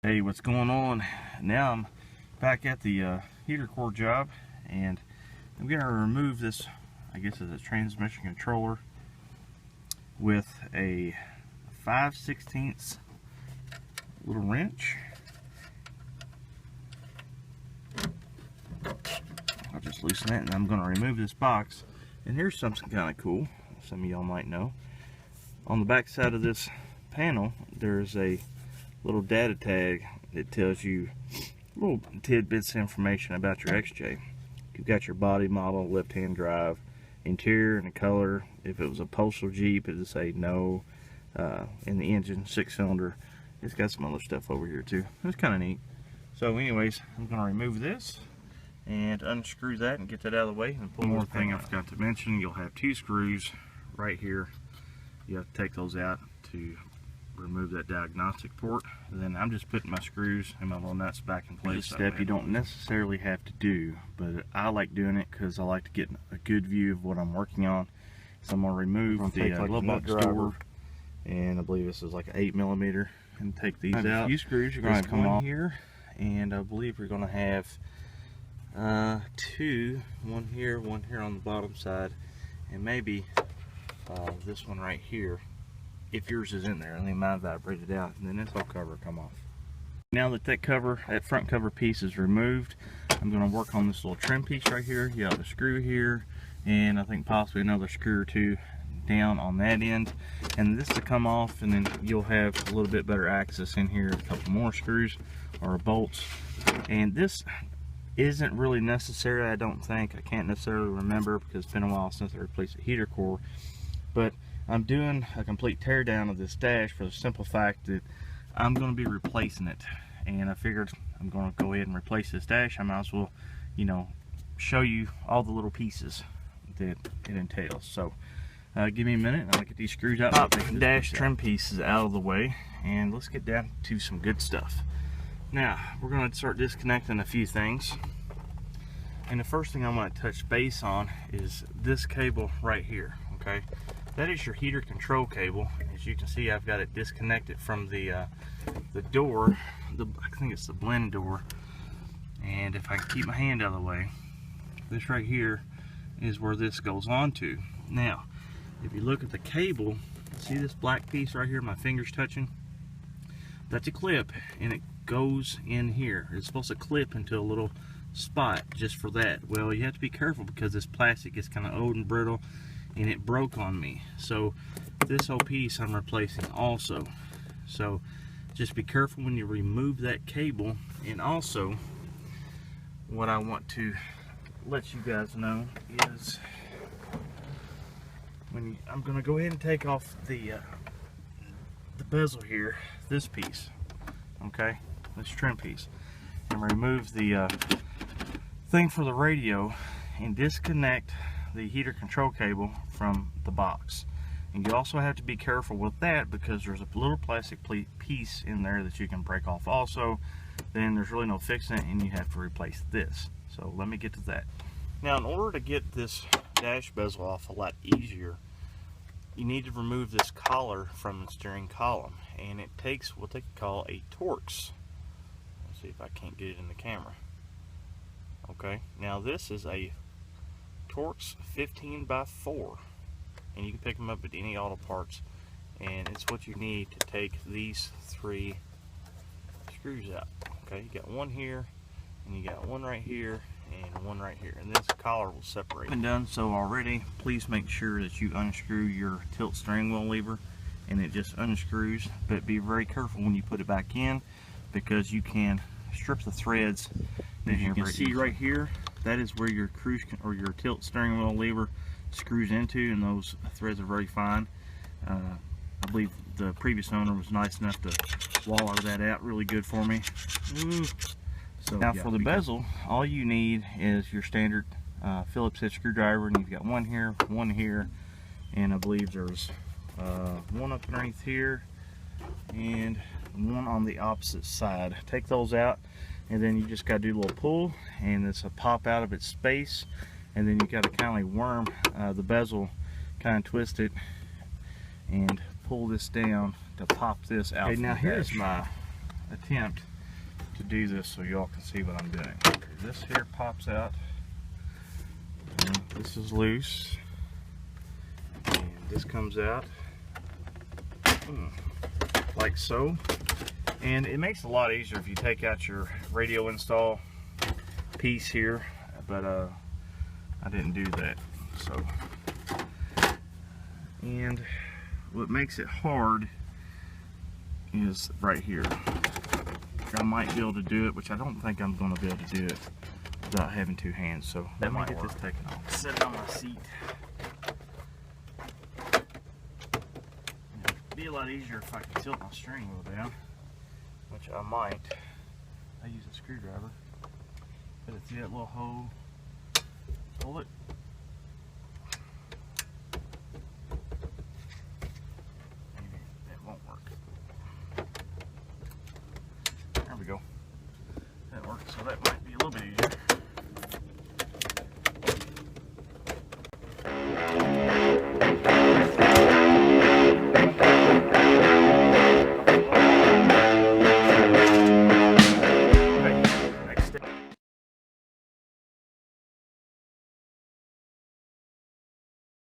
Hey, what's going on? Now I'm back at the heater core job, and I'm going to remove this, I guess it's a transmission controller, with a 5/16 little wrench. I'll just loosen it, and I'm going to remove this box. And here's something kind of cool, some of y'all might know. On the back side of this panel, there's a little data tag that tells you little tidbits of information about your XJ. You've got your body model, left-hand drive, interior and the color. If it was a postal Jeep, it would say no. In the engine, 6-cylinder. It's got some other stuff over here too. It's kind of neat. So anyways, I'm going to remove this and unscrew that and get that out of the way. And pull. One more thing I forgot to mention, you'll have 2 screws right here. You have to take those out to remove that diagnostic port. And then I'm just putting my screws and my little nuts back in place. This step you don't necessarily have to do, but I like doing it because I like to get a good view of what I'm working on. So I'm going to remove the little nut store, and I believe this is like an 8mm, and take these out. A few screws you're going to come off here, and I believe we're going to have 2, one here on the bottom side, and maybe this one right here, if yours is in there. I think mine vibrated out, and then this whole cover will come off. Now that that front cover piece is removed, I'm going to work on this little trim piece right here. You have a screw here, and I think possibly another screw or 2 down on that end, and this to come off, and then you'll have a little bit better access in here. A couple more screws or bolts, and this isn't really necessary, I don't think. I can't necessarily remember because it's been a while since I replaced the heater core, but I'm doing a complete tear down of this dash for the simple fact that I'm going to be replacing it, and I figured I'm going to go ahead and replace this dash. I might as well, you know, show you all the little pieces that it entails. So give me a minute and I'll get these screws out. Pop the dash trim pieces out of the way, and let's get down to some good stuff. Now we're going to start disconnecting a few things, and the first thing I want to touch base on is this cable right here. Okay, that is your heater control cable. As you can see, I've got it disconnected from the door. I think it's the blend door. And if I can keep my hand out of the way, this right here is where this goes on to. Now, if you look at the cable, see this black piece right here, my finger's touching? That's a clip, and it goes in here. It's supposed to clip into a little spot just for that. Well, you have to be careful because this plastic is kind of old and brittle, and it broke on me. So this whole piece I'm replacing also. So just be careful when you remove that cable. And also, what I want to let you guys know is I'm going to go ahead and take off the bezel here, this piece, okay, this trim piece, and remove the thing for the radio and disconnect the heater control cable from the box. And you also have to be careful with that because there's a little plastic piece in there that you can break off also. Then there's really no fixing it, and you have to replace this. So let me get to that. Now, in order to get this dash bezel off a lot easier, you need to remove this collar from the steering column, and it takes what they call a Torx. Let's see if I can't get it in the camera. Okay, now this is a Torx 15x4, and you can pick them up at any auto parts, and it's what you need to take these 3 screws out. Okay, you got one here, and you got one right here, and one right here, and this collar will separate. Been done so already. Please make sure that you unscrew your tilt steering wheel lever, and it just unscrews, but be very careful when you put it back in because you can strip the threads. As you can see right here, that is where your cruise or your tilt steering wheel lever screws into, and those threads are very fine. I believe the previous owner was nice enough to wallow that out really good for me. So now for the bezel, all you need is your standard Phillips head screwdriver, and you've got one here, and I believe there's one up underneath here and one on the opposite side. Take those out, and then you just got to do a little pull, and it's a pop out of its space, and then you got to kind of worm the bezel, kind of twist it and pull this down to pop this out. Okay, now here's my attempt to do this so y'all can see what I'm doing. This here pops out, and this is loose, and this comes out like so. And it makes it a lot easier if you take out your radio install piece here, but I didn't do that. So, and what makes it hard is right here. I might be able to do it, which I don't think I'm going to be able to do it without having two hands. So let me get this taken off. Set it on my seat. It'd be a lot easier if I could tilt my steering wheel down, which I might. I use a screwdriver. But see that little hole